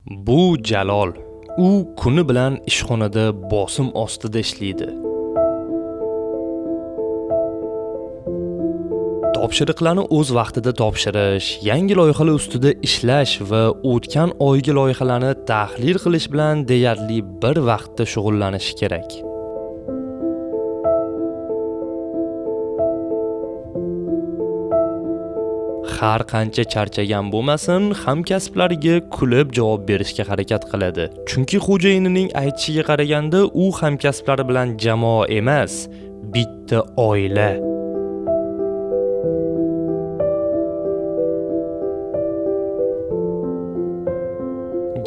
Bu Jalol. U kuni bilan ishxonada bosim ostida ishlaydi. Topshiriqlarni o'z vaqtida topshirish, yangi loyihalar ustida ishlash va o'tgan oygi loyihalarni tahlil qilish bilan deyarli bir vaqtda shug'ullanish kerak. Har qancha charchagan bo'lmasin, hamkasblariga kulib javob berishga harakat qiladi. Chunki xo'jayinining aytishiga qaraganda u hamkasblari bilan jamoa emas, bitta oila.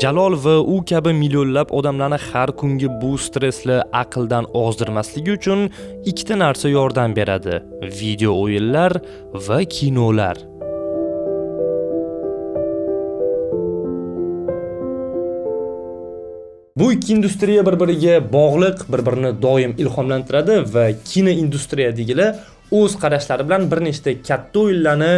Jalol va u kabi millionlab odamlarni har kungi bu stressli aqldan ozdirmasligi uchun ikkita narsa yordam beradi: video o'yinlar va kinolar. Bu ikki industriya bir-biriga bog'liq, bir-birini doim ilhomlantiradi va kino industriyadagilar o'z qarashlari bilan bir nechta katta o'yinlarni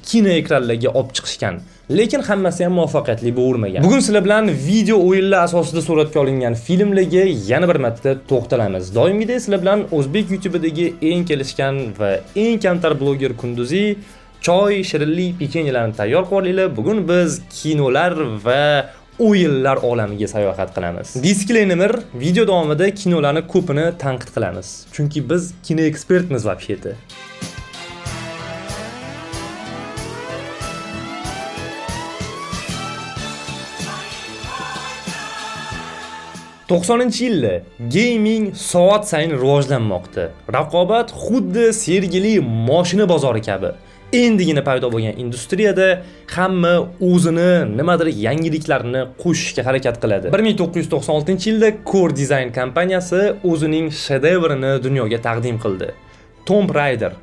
kino ekranlarga olib chiqishgan. Lekin hammasi ham muvaffaqiyatli bo'lavermagan. Bugun sizlar bilan video o'yinlar asosida suratga olingan filmlarga yana bir marta to'xtalamiz. Doimgidek sizlar bilan o'zbek YouTube'idagi eng kelishgan va eng kamtar bloger Kunduzi choy, shirinlik, pechenyelarni tayyor qilinglar. Bugun biz kinolar va o'yinlar olamiga sayohat qilamiz. Disclaimer: video davomida kinolarni ko'pini tanqid qilamiz. Chunki biz kino ekspertmiz vobsheti. Yilda gaming soat sayin rivojlanmoqda. Raqobat xuddi sergili mashina bozori kabi. Endigina paydo bo'lgan industriyada hamma o'zini nimadir yangiliklarni qo'shishga harakat qiladi. 1996-yilda Core Design kompaniyasi o'zining shedevrini dunyoga taqdim qildi. Tomb Raider.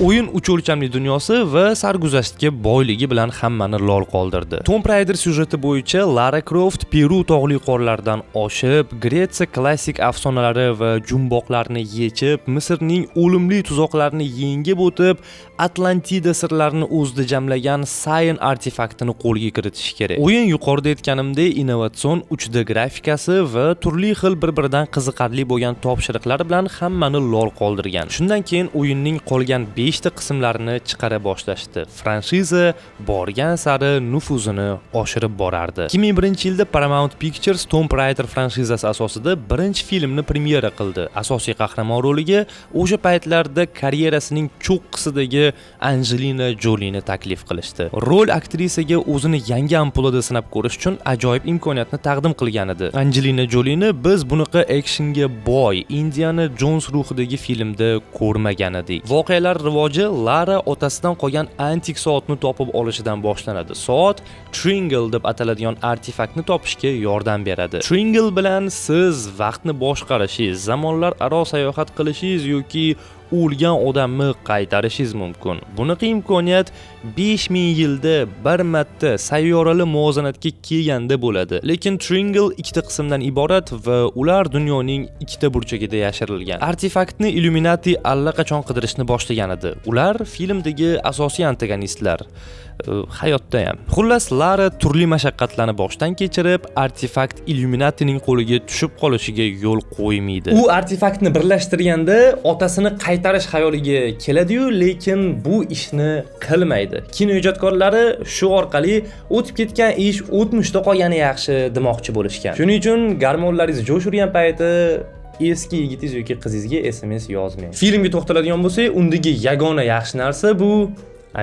O'yin uch o'lchamli dunyosi va sarguzashtga boyligi bilan hammani lol qoldirdi. Tomb Raider syujeti bo'yicha Lara Croft Peru tog'li qorlardan oshib, Gretsiya klassik afsonalari va jumboqlarni yechib, Misrning o'limli tuzoqlarini yengib o'tib, Atlantida sirlarini o'zida jamlagan Sayin artefaktini qo'lga kiritish kerak. O'yin yuqorida aytganimdek innovatsion 3D grafikasi va turli xil bir-biridan qiziqarli bo'lgan topshiriqlari bilan hammani lol qoldirgan. Shundan keyin o'yinning qolgan 5 ta qismlarini chiqara boshlashdi. Franshiza borgan sari nufuzini oshirib borardi. 2001-yilda Paramount Pictures Tomb Raider franshizasi asosida birinchi filmni premyera qildi. Asosiy qahramon roliga o'sha paytlarda karyerasining cho'qqisidagi Angelina Jolini taklif qilishdi. Rol aktrisaga o'zini yangi ampulada sinab ko'rish uchun ajoyib imkoniyatni taqdim qilgan edi. Angelina Jolini biz bunaqa actionga boy Indiana Jones ruhidagi filmda ko'rmagan edik. Voqealar rivoji Lara otasidan qolgan antik soatni topib olishidan boshlanadi. Soat Tringle deb ataladigan artefaktni topishga yordam beradi. Tringle bilan siz vaqtni boshqarishingiz, zamonlar aro sayohat qilishingiz yoki o'lgan odamni qaytarishingiz mumkin. Bunaqa imkoniyat 5000 yilda bir marta sayyoralar muvozanatga kelganda bo'ladi. Lekin Tringle ikkita qismdan iborat va ular dunyoning ikkita burchagida yashirilgan. Artefaktni Illuminati allaqachon qidirishni boshlagan edi. Ular filmdagi asosiy antagonistlar. Hayotda ham. Xullas, Lara turli mashaqqatlarni boshdan kechirib, artefakt Illuminatining qo'liga tushib qolishiga yo'l qo'ymaydi. U artefaktni birlashtirganda otasini qaytarish xayoliga keladi-yu, lekin bu ishni qilmaydi. Kino ijodkorlari shu orqali o'tib ketgan ish o'tmishda qolgani yaxshi demoqchi bo'lishgan. Shuning uchun garmonlaringiz jo'sh urgan payti eski yigitingiz yoki qizingizga SMS yozmang. Filmga to'xtaladigan bo'lsak, undagi yagona yaxshi narsa bu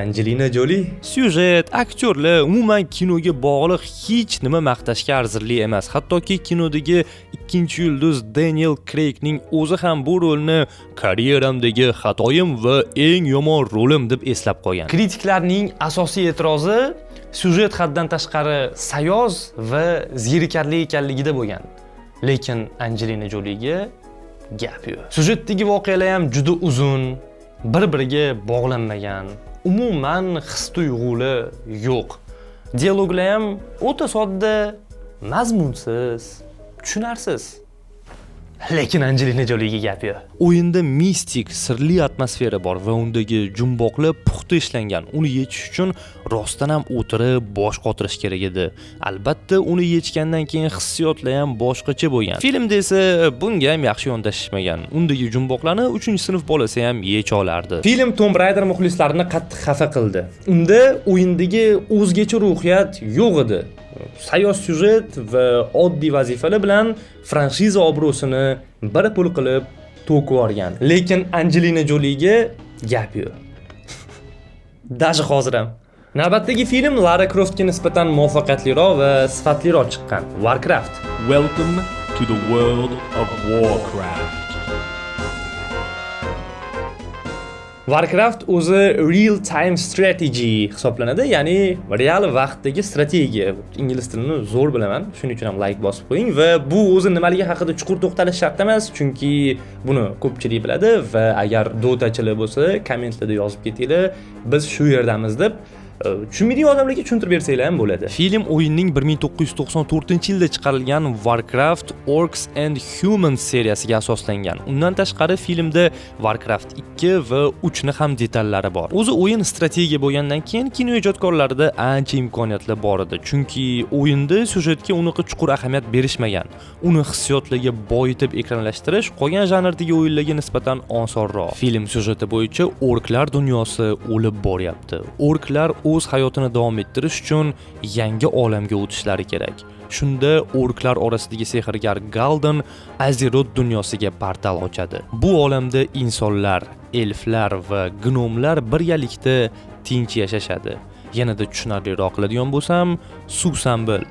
Angelina Jolie. Syujet, aktyorlar, umuman kinoga bog'liq hech nima maqtashga arzirli emas. Hattoki kinodagi ikkinchi yulduz Daniel Craigning o'zi ham bu rolni karyeramdagi xatoyim va eng yomon rolim deb eslab qolgan. Kritiklarning asosiy e'tirozi syujet haddan tashqari sayoz va zerikarli ekanligida bo'lgan. Lekin Angelina Jolie'ga gap yo'q. Syujetdagi voqealar ham juda uzun, bir-biriga bog'lanmagan. Umuman his-tuyg'ular yo'q. Dialoglar ham o'ta sodda, mazmunsiz, tushunarsiz. lekin Angelina Joliga gap yo'q. O'yinda mistik, sirli atmosfera bor va undagi jumboqlar puxta ishlangan. Uni yechish uchun rostdan ham o'tirib, bosh qotirish kerak edi. Albatta, uni yechgandan keyin hissiyotlar ham boshqacha bo'lgan. Filmda esa bunga ham yaxshi yondashishmagan. Undagi jumboqlarni 3-sinf bolasi ham yecha olardi. Film Tomb Raider muxlislarini qattiq xafa qildi. Unda o'yindagi o'zgacha ruhiyat yo'q edi. Sayoz syujet va oddiy vazifalar bilan franshiza obro'sini bir pul qilib to'kib yuborgan. Lekin Angelina Joliga gap yo'q. Даже hozir ham. Navbatdagi film Lara Croftga nisbatan muvaffaqiyatliroq va sifatliroq chiqqan. Warcraft. Welcome to the world of Warcraft. Warcraft o'zi real time strategy hisoblanadi, ya'ni real vaqtdagi strategiya. Ingliz tilini zo'r bilaman, shuning uchun ham like bosib qo'ying va bu o'zi nimaligi haqida chuqur to'xtalish shart emas, chunki buni ko'pchilik biladi va agar Dotachilar bo'lsa, kommentlarda yozib ketinglar, biz shu yerdamiz deb tushunmaydigan odamlarga tushuntirib bersanglar ham bo'ladi. Film o'yinning 1994-yilda chiqarilgan Warcraft Orcs and Humans seriyasiga asoslangan. Undan tashqari filmda Warcraft 2 va 3 ni ham detallari bor. O'zi o'yin strategiya bo'lgandan keyin kino ijodkorlarida ancha imkoniyatlar bor edi, chunki o'yinda syujetga unaqa chuqur ahamiyat berishmagan. Uni hissiyotlarga boyitib ekranlashtirish qolgan janrdagi o'yinlarga nisbatan osonroq. Film syujeti bo'yicha orklar dunyosi o'lib boryapti. Orklar o'z hayotini davom ettirish uchun yangi olamga o'tishlari kerak. Shunda orklar orasidagi sehrgar Galdan Azeroth dunyosiga portal ochadi. Bu olamda insonlar, elflar va gnomlar birgalikda tinch yashashadi. Yanada tushunarliroq qiladigan bo'lsam, Susambil.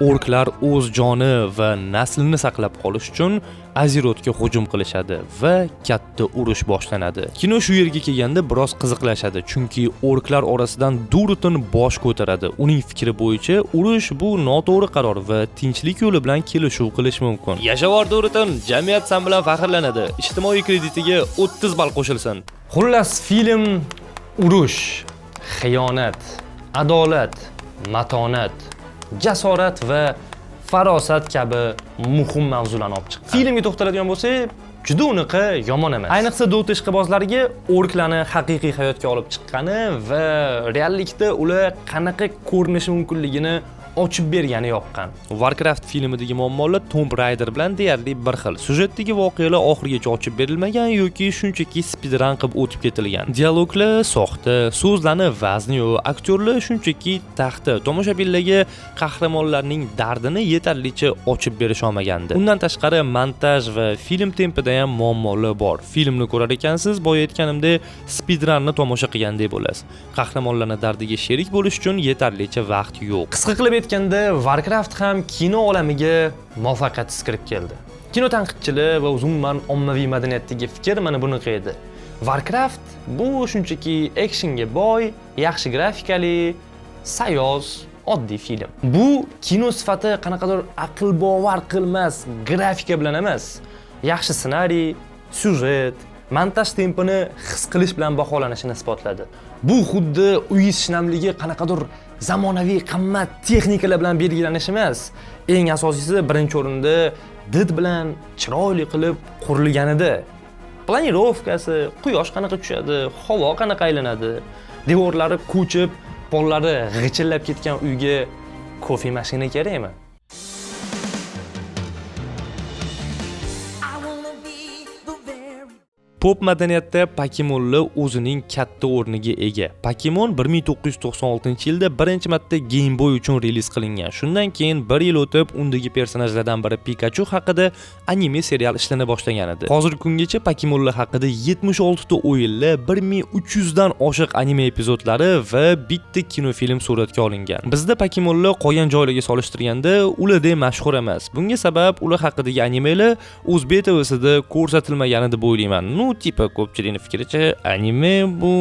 Orklar o'z joni va naslini saqlab qolish uchun Azerothga hujum qilishadi va katta urush boshlanadi. Kino shu yerga kelganda biroz qiziqlashadi, chunki orklar orasidan Durutin bosh ko'taradi. Uning fikri bo'yicha urush bu noto'g'ri qaror va tinchlik yo'li bilan kelishuv qilish mumkin. Yashavor Durutin, jamiyat sen bilan faxrlanadi. Ijtimoiy kreditiga 30 ball qo'shilsin. Xullas, film urush, xiyonat, adolat, matonat, jasorat va farosat kabi muhim mavzularni olib chiqqan. Filmga to'xtaladigan bo'lsak, juda unaqa yomon emas. Ayniqsa Dota ishqibozlariga orklarni haqiqiy hayotga olib chiqqani va reallikda ular qanaqa ko'rinishi mumkinligini ochib bergani yoqqan. Warcraft filmidagi muammolar Tomb Raider bilan deyarli bir xil. Syujetdagi voqealar oxirigacha ochib berilmagan yoki shunchaki speedrun qilib o'tib ketilgan. Dialoglar soxta, so'zlarni vazni yo'q, aktyorlar shunchaki taxta. Tomoshabinlarga qahramonlarning dardini yetarlicha ochib berisha olmagandi. Undan tashqari montaj va film tempida ham muammolar bor. Filmni ko'rar ekansiz, boya aytganimdek, speedrunni tomosha qilgandek bo'lasiz. Qahramonlarning dardiga sherik bo'lish uchun yetarlicha vaqt yo'q. Qisqa qilib aytganda, Warcraft ham kino olamiga muvaffaqiyatsiz kirib keldi. Kino tanqidchilar va umuman ommaviy madaniyatdagi fikr mana bunaqa edi. Warcraft bu shunchaki actionga boy, yaxshi grafikali, sayoz, oddiy film. Bu kino sifati qanaqadir aql bovar qilmas grafika bilan emas, yaxshi ssenariy, syujet, montaj tempini his qilish bilan baholanishini isbotladi. Bu xuddi uy shinamligi qanaqadir zamonaviy qimmat texnikalar bilan belgilanish emas. Eng asosiysi birinchi o'rinda did bilan chiroyli qilib qurilganida. Planirovkasi, quyosh qanaqa tushadi, havo qanaqa aylanadi, devorlari ko'chib, pollari g'ichillab ketgan uyga kofe mashina kerakmi? Pop madaniyatda Pokemonlar o'zining katta o'rniga ega. Pokemon 1996-yilda birinchi marta Game Boy uchun reliz qilingan. Shundan keyin 1 yil o'tib, undagi personajlardan biri Pikachu haqida anime serial ishlana boshlagan edi. Hozirgi kungacha Pokemonlar haqida 76 ta o'yinlar, 1300 dan oshiq anime epizodlari va bitta kinofilm suratga olingan. Bizda Pokemonlar qolgan joylarga solishtirganda ulardek mashhur emas. Bunga sabab ular haqidagi animelar o'zbek TVsida ko'rsatilmaganida deb o'ylayman. tipa ko'pchilikning fikricha anime bu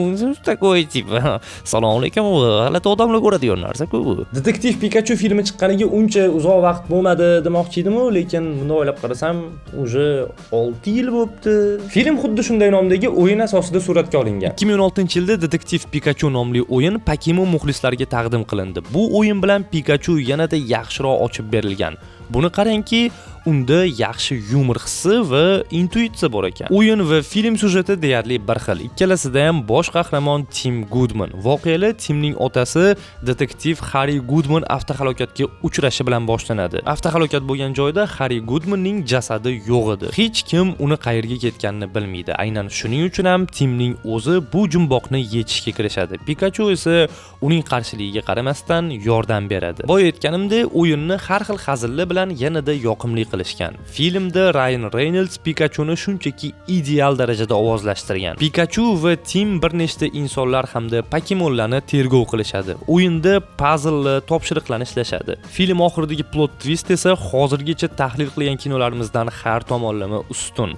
такой tipa. Salom alaykum, g'alati odamlar ko'radigan narsa-ku. Detektiv Pikachu filmi chiqqaniga uncha uzoq vaqt bo'lmadi demoqchi edim-ku, lekin buni o'ylab qarasam, уже 6 yil bo'libdi. Film xuddi shunday nomdagi o'yin asosida suratga olingan. 2016-yilda Detektiv Pikachu nomli o'yin Pokemon muxlislariga taqdim qilindi. Bu o'yin bilan Pikachu yanada yaxshiroq ochib berilgan. Buni qarangki, unda yaxshi yumor hissi va intuitsiya bor ekan. O'yin va film syujeti deyarli bir xil. Ikkalasida ham bosh qahramon Tim Goodman. Voqealar Timning otasi detektiv Harry Goodman avtohalokatga uchrashi bilan boshlanadi. Avtohalokat bo'lgan joyda Harry Goodmanning jasadi yo'q edi. Hech kim uni qayerga ketganini bilmaydi. Aynan shuning uchun ham Timning o'zi bu jumboqni yechishga kirishadi. Pikachu esa uning qarshiligiga qaramasdan yordam beradi. Boya aytganimdek, o'yinni har xil hazillar bilan yanada yoqimli qilishgan. Filmda Ryan Reynolds Pikachuni shunchaki ideal darajada ovozlashtirgan. Pikachu va Tim bir nechta insonlar hamda Pokemonlarni tergov qilishadi. O'yinda puzzle, topshiriqlarni ishlashadi. Film oxiridagi plot twist esa hozirgacha tahlil qilgan kinolarimizdan har tomonlama ustun.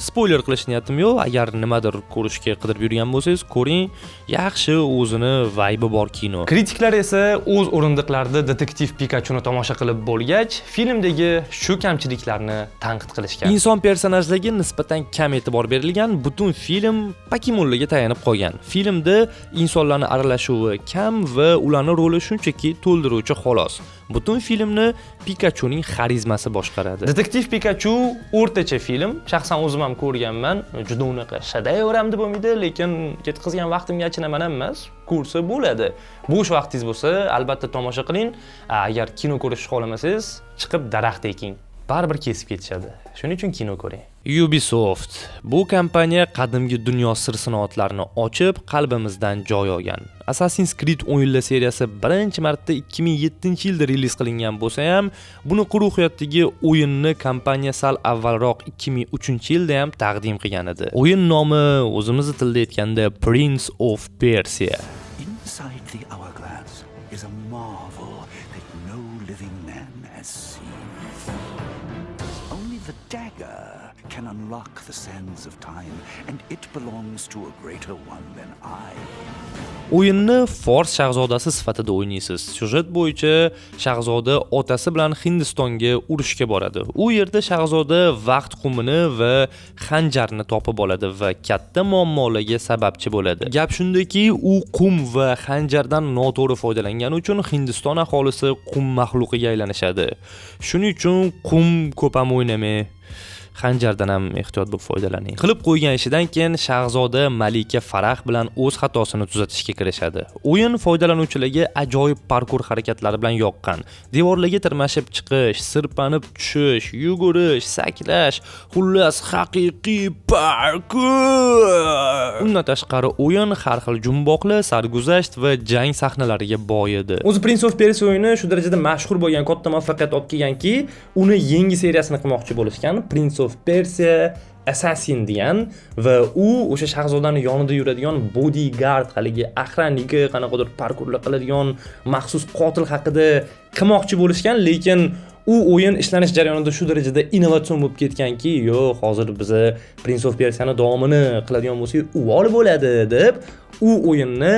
Spoiler qilish niyatim yo'q. Agar nimadir ko'rishga qidirib yurgan bo'lsangiz, ko'ring. Yaxshi, o'zini vibe bor kino. Kritiklar esa o'z o'rindiqlarida Detektiv Pikachuni tomosha qilib bo'lgach, filmdagi shu kamchiliklarni tanqid qilishgan. Inson personajlarga nisbatan kam e'tibor berilgan, butun film Pokemonlarga tayanib qolgan. Filmda insonlarning aralashuvi kam va ularning roli shunchaki to'ldiruvchi xolos. Butun filmni Pikachuning xarizmasi boshqaradi. Detektiv Pikachu o'rtacha film. Shaxsan o'zim ham ko'rganman. Juda unaqa shadayveramdi bo'lmaydi, lekin ketkazgan vaqtimga achinaman emas. Ko'rsa bo'ladi. Bo'sh vaqtingiz bo'lsa, albatta tomosha qiling. Agar kino ko'rishni xohlamasangiz, chiqib daraxt eking. Baribir kesib ketishadi. Shuning uchun kino ko'ring. Ubisoft. Bu kompaniya qadimgi dunyo sir-sinoatlarini ochib, qalbimizdan joy olgan. Assassin's Creed o'yinlar seriyasi birinchi marta 2007-yilda reliz qilingan bo'lsa ham, buni ruhiyatdagi o'yinni kompaniya sal avvalroq 2003-yilda ham taqdim qilgan edi. O'yin nomi o'zimiz tilda aytganda Prince of Persia. Inside the hourglass is a marvel that no living man has seen. Only the dagger can unlock the sands of time, and it belongs to a greater one than I. O'yinni Fors shahzodasi sifatida o'ynaysiz. Syujet bo'yicha shahzoda otasi bilan Hindistonga urushga boradi. U yerda shahzoda vaqt qumini va xanjarni topib oladi va katta muammolarga sababchi bo'ladi. Gap shundaki, u qum va xanjardan noto'g'ri foydalangani uchun Hindiston aholisi qum maxluqiga aylanishadi. Shuning uchun qum ko'p ham o'ynamay, xanjardan ham ehtiyot bo'lib foydalaning. Qilib qo'ygan ishidan keyin shahzoda Malika Farah bilan o'z xatosini tuzatishga kirishadi. O'yin foydalanuvchilarga ajoyib parkur harakatlari bilan yoqqan. Devorlarga tirmashib chiqish, sirpanib tushish, yugurish, sakrash, xullas haqiqiy parkur. Undan tashqari o'yin har xil jumboqli, sarguzasht va jang sahnalariga boy edi. O'zi Prince of Persia o'yini shu darajada mashhur bo'lgan, katta muvaffaqiyat olib kelganki, uni yangi seriyasini qilmoqchi bo'lishgan. Prince of Persia Assassin degan va u o'sha shahzodani yonida yuradigan bodyguard, haligi aqraniki, qanaqadir parkurlar qiladigan maxsus qotil haqida qilmoqchi bo'lishgan, lekin u o'yin ishlanish jarayonida shu darajada innovatsion bo'lib ketganki, yo'q, hozir biz Prince of Persia'ni davomini qiladigan bo'lsak, uvol bo'ladi deb u o'yinni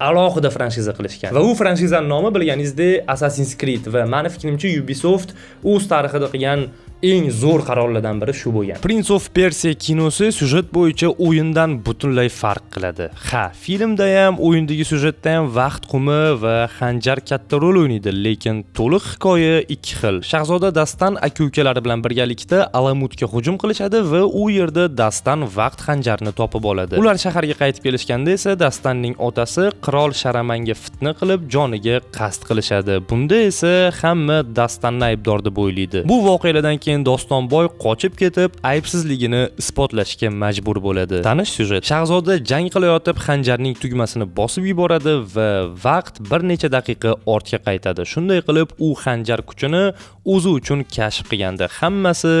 alohida franshiza qilishgan. Va u franshizaning nomi bilganingizdek Assassin's Creed va meni fikrimcha Ubisoft o'z tarixida qilgan eng zo'r qarorlardan biri shu bo'lgan. Prince of Persia kinosi syujet bo'yicha o'yindan butunlay farq qiladi. Ha, filmda ham, o'yindagi syujetda ham vaqt qumi va xanjar katta rol o'ynaydi, lekin to'liq hikoya ikki xil. Shahzoda Dastan aka-ukalari bilan birgalikda Alamutga hujum qilishadi va u yerda Dastan vaqt xanjarini topib oladi. Ular shaharga qaytib kelishganda esa Dastanning otasi qirol Sharamanga fitna qilib joniga qasd qilishadi. Bunda esa hamma Dastanni aybdor deb o'ylaydi. Bu voqealardan keyin Dostonboy qochib ketib, aybsizligini isbotlashga majbur bo'ladi. Tanish syujet. Shahzoda jang qilayotib xanjarning tugmasini bosib yuboradi va vaqt bir necha daqiqa ortga qaytadi. Shunday qilib, u xanjar kuchini o'zi uchun kashf qilganda hammasi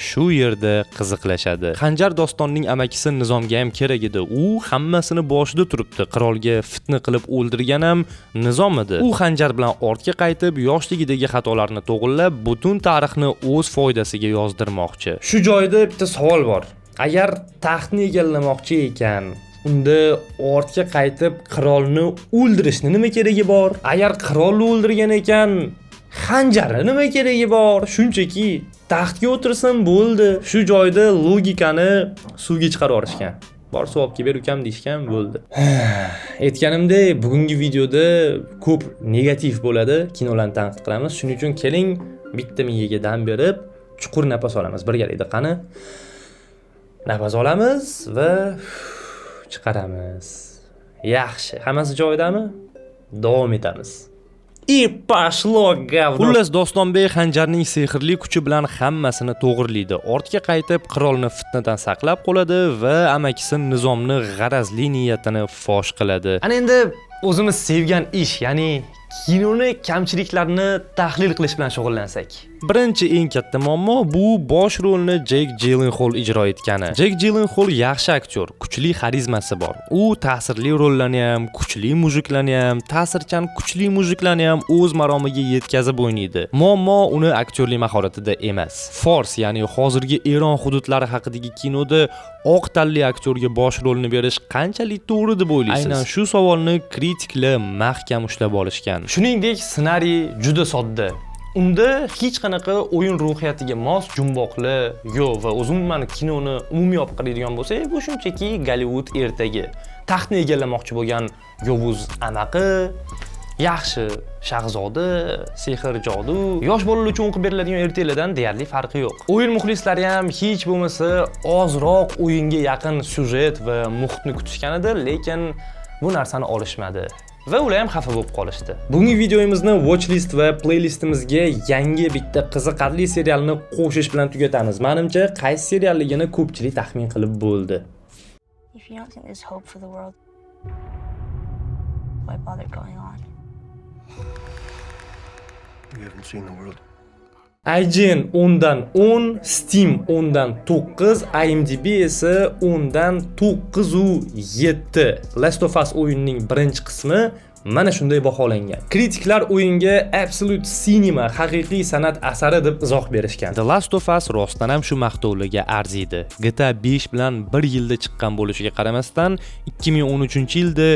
shu yerda qiziqlashadi. Xanjar Dostonning amakisi Nizomga ham kerak edi. U hammasini boshida turibdi. Qirolga fitna qilib o'ldirgan ham Nizom edi. U xanjar bilan ortga qaytib, yoshligidagi xatolarni to'g'rilab, butun tarixni o'z foydasiga yozdirmoqchi. Shu joyda bitta savol bor. Agar taxtni egallamoqchi ekan, unda ortga qaytib qirolni o'ldirishni nima keragi bor? Agar qirolni o'ldirgan ekan, xanjarni nima keragi bor? Shunchaki taxtga o'tirsin bo'ldi. Shu joyda logikani suvga chiqarib yuborishgan. Bor savobga ber ukam deyishgan bo'ldi. Aytganimdek, bugungi videoda ko'p negativ bo'ladi, kinolarni tanqid qilamiz. Shuning uchun keling, bitta miyaga dam berib, chuqur nafas olamiz. Birgalikda qani? Nafas olamiz va chiqaramiz. Yaxshi. Hammasi joyidami? Davom etamiz. И пошло говно. Xullas Dostonbek xanjarning sehrli kuchi bilan hammasini to'g'irlaydi. Ortga qaytib qirolni fitnadan saqlab qoladi va amakisi Nizomni g'arazli niyatini fosh qiladi. Ana endi o'zimiz sevgan ish, ya'ni kinoni kamchiliklarini tahlil qilish bilan shug'ullansak. Birinchi eng katta muammo bu bosh rolni Jake Gyllenhaal ijro etgani. Jake Gyllenhaal yaxshi aktyor, kuchli xarizmasi bor. U ta'sirli rollarni ham, kuchli mujiklarni ham, ta'sirchan kuchli mujiklarni ham o'z maromiga yetkazib o'ynaydi. Muammo uni aktyorlik mahoratida emas. Fors, ya'ni hozirgi Eron hududlari haqidagi kinoda oq tanli aktyorga bosh rolni berish qanchalik to'g'ri deb o'ylaysiz? Aynan shu savolni kritiklar mahkam ushlab olishgan. Shuningdek, ssenariy juda sodda. Unda hech qanaqa o'yin ruhiyatiga mos jumboqli yo'q va umuman kinoni umumiy olib qaraydigan bo'lsak, bu shunchaki Gollivud ertagi. Taxtni egallamoqchi bo'lgan yovuz amaqi, yaxshi shahzoda, sehr jodu, yosh bolalar uchun o'qib beriladigan ertaklardan deyarli farqi yo'q. O'yin muxlislari ham hech bo'lmasa ozroq o'yinga yaqin syujet va muhitni kutishgan edi, lekin bu narsani olishmadi. Va ular ham xafa bo'lib qolishdi. Bugungi videomizni watchlist va playlistimizga yangi bitta qiziqarli serialni qo'shish bilan tugatamiz. Menimcha, qaysi serialligini ko'pchilik taxmin qilib bo'ldi. If you don't think there's hope for the world, why bother going on? You haven't seen the world. IGN 10dan 10, Steam 10dan 9, IMDb esa 10dan 9.7. Last of Us o'yinining birinchi qismi mana shunday baholangan. Kritiklar o'yinga Absolute Cinema, haqiqiy san'at asari deb izoh berishgan. The Last of Us rostdan ham shu maqtovlarga arziydi. GTA 5 bilan bir yilda chiqqan bo'lishiga qaramasdan, 2013-yilda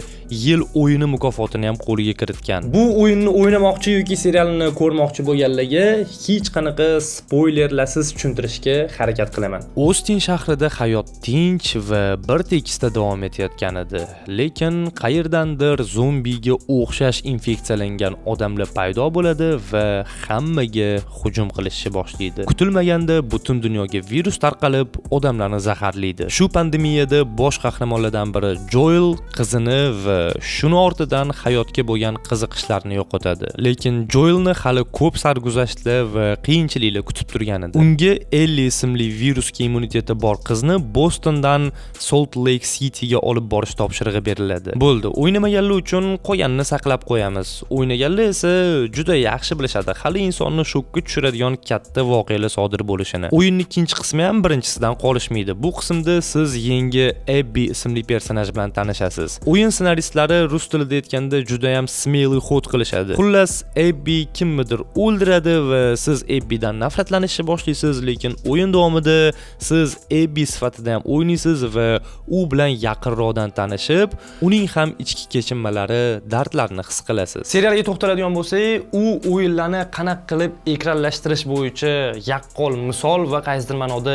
yil o'yini mukofotini ham qo'lga kiritgan. Bu o'yinni o'ynamoqchi yoki serialni ko'rmoqchi bo'lganlarga hech qanaqa spoilerlarsiz tushuntirishga harakat qilaman. Ostin shahrida hayot tinch va bir tekisda davom etayotgan edi. Lekin qayerdandir zombiga o'xshash infeksiyalangan odamlar paydo bo'ladi va hammaga hujum qilishni boshlaydi. Kutilmaganda butun dunyoga virus tarqalib, odamlarni zaharlaydi. Shu pandemiyada bosh qahramonlardan biri Joel qizini va shuni ortidan hayotga bo'lgan qiziqishlarini yo'qotadi. Lekin Joelni hali ko'p sarguzashtlar va qiyinchiliklar kutib turgan edi. Unga Ellie ismli virusga immuniteti bor qizni Bostondan Salt Lake Cityga olib borish topshirig'i beriladi. Bo'ldi, o'ynamaganlar uchun qo'yanni saqlab qo'yamiz. O'ynaganlar esa juda yaxshi bilishadi hali insonni shokka tushiradigan katta voqealar sodir bo'lishini. O'yinning ikkinchi qismi ham birinchisidan qolishmaydi. Bu qismda siz yangi Abby ismli personaj bilan tanishasiz. O'yin ssenaristlari rus tilida aytganda juda ham smeli xod qilishadi. Xullas, Abby kimnidir o'ldiradi va siz Abbydan nafratlanishni boshlaysiz, lekin o'yin davomida siz Abby sifatida ham o'ynaysiz va u bilan yaqinroqdan tanishib, uning ham ichki kechinmalari, dardlarni his qilasiz. Serialga to'xtaladigan bo'lsak, u o'yinlarni qanaqa qilib ekranlashtirish bo'yicha yaqqol misol va qaysidir ma'noda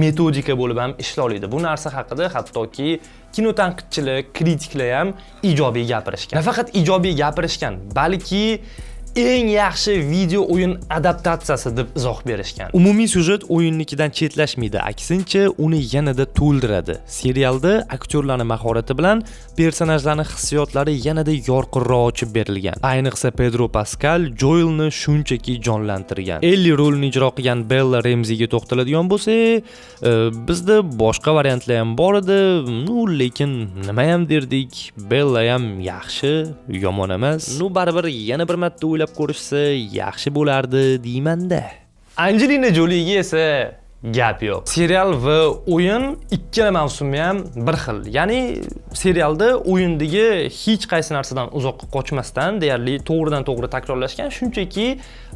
metodika bo'lib ham ishlaydi. Bu narsa haqida hattoki kino tanqidchilar, kritiklar ham ijobiy gapirishgan. Nafaqat ijobiy gapirishgan, balki eng yaxshi video o'yin adaptatsiyasi deb izoh berishgan. Umumiy syujet o'yinnikidan chetlashmaydi, aksincha uni yanada to'ldiradi. Serialda aktyorlarning mahorati bilan personajlarning hissiyotlari yanada yorqinroq ochib berilgan. Ayniqsa Pedro Pascal Joelni shunchaki jonlantirgan. Ellie rolini ijro qilgan Bella Ramseyga to'xtaladigan bo'lsak, bizda boshqa variantlar ham bor edi, lekin nima ham derdik, Bella ham yaxshi, yomon emas. Baribir yana bir marta o'ylab ko'rishsa yaxshi bo'lardi deymanda. Angelina Jolie'ga esa gap yo'q. Serial va o'yin ikkala mavsumi ham bir xil. Ya'ni serialda o'yindagi hech qaysi narsadan uzoqqa qochmasdan deyarli to'g'ridan to'g'ri takrorlashgan, shunchaki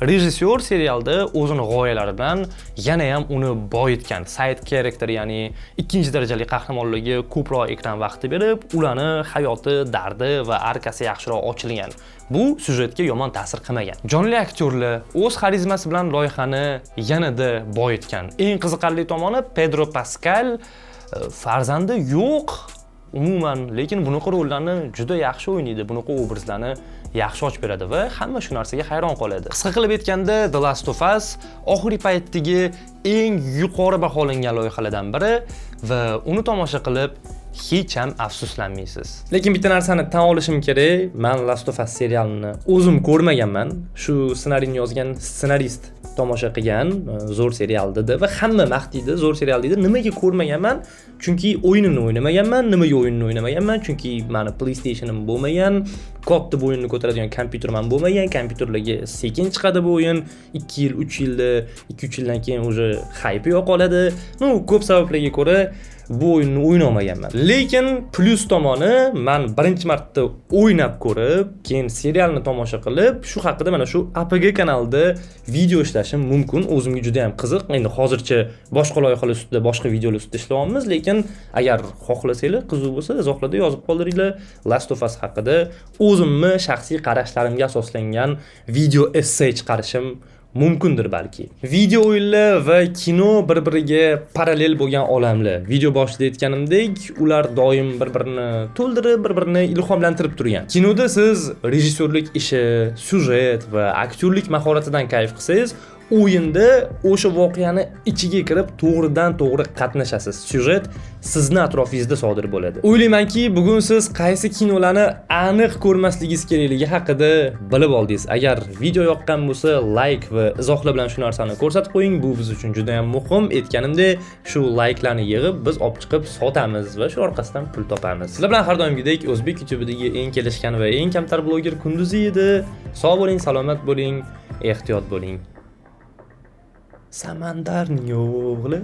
Rejissyor serialda o'zini g'oyalari bilan yana ham uni boyitgan. Side character, ya'ni ikkinchi darajali qahramonlarga ko'proq ekran vaqti berib, ularni hayoti, dardi va arkasi yaxshiroq ochilgan. Bu syujetga yomon ta'sir qilmagan. Jonli aktyorlar o'z xarizmasi bilan loyihani yanada boyitgan. Eng qiziqarli tomoni Pedro Pascal farzandi yo'q umuman, lekin bunaqa rollarni juda yaxshi o'ynaydi, bunaqa obrazlarni yaxshi ochib beradi va hamma shu narsaga hayron qoladi. Qisqa qilib aytganda, The Last of Us oxirgi paytdagi eng yuqori baholangan loyihalardan biri va uni tomosha qilib hech ham afsuslanmaysiz. Lekin bitta narsani tan olishim kerak, men Last of Us serialini o'zim ko'rmaganman. Shu ssenariyni yozgan ssenarist tomosha qilgan, zo'r serial dedi va hamma maqtaydi, zo'r serial deydi. Nimaga ko'rmaganman? Chunki o'yinini o'ynamaganman. Nimaga o'yinini o'ynamaganman? Chunki meni PlayStationim bo'lmagan, katta o'yinni ko'taradigan kompyuterim ham bo'lmagan. Kompyuterlarga sekin chiqadi bu o'yin. 2 yil, 3 yilda, 2-3 yildan keyin уже hype yo'qoladi. Ko'p sabablarga ko'ra bu o'yinni o'ynamaganman. Lekin plus tomoni, men birinchi marta o'ynab ko'rib, keyin serialni tomosha qilib, shu haqida mana shu APG kanalida video ishlashim mumkin. O'zimga juda ham qiziq. Endi hozircha boshqa loyihalar ustida, boshqa videolar ustida ishlayapmiz, lekin agar xohlasanglar, qiziq bo'lsa, izohlarda yozib qoldiringlar. Last of Us haqida o'zimni shaxsiy qarashlarimga asoslangan video essay chiqarishim mumkindir balki. Video o'yinlar va kino bir-biriga parallel bo'lgan olamlar. Video boshida aytganimdek, ular doim bir-birini to'ldirib, bir-birini ilhomlantirib turgan. Kinoda siz rejissyorlik ishi, syujet va aktyorlik mahoratidan kayf qilsangiz, o'yinda o'sha voqeani ichiga kirib to'g'ridan-to'g'ri qatnashasiz. Syujet sizni atrofingizda sodir bo'ladi. O'ylaymanki, bugun siz qaysi kinolarni aniq ko'rmasligingiz kerakligi haqida bilib oldingiz. Agar video yoqqan bo'lsa, like va izohlar bilan shu narsani ko'rsatib qo'ying. Bu biz uchun juda ham muhim. Aytganimdek, shu like'larni yig'ib biz olib chiqib sotamiz va shu orqasidan pul topamiz. Sizlar bilan har doimgidek O'zbek YouTube'idagi eng kelishgan va eng kamtar bloger Kunduzi edi. Sog' bo'ling, salomat bo'ling, ehtiyot bo'ling. Samandarning o'g'li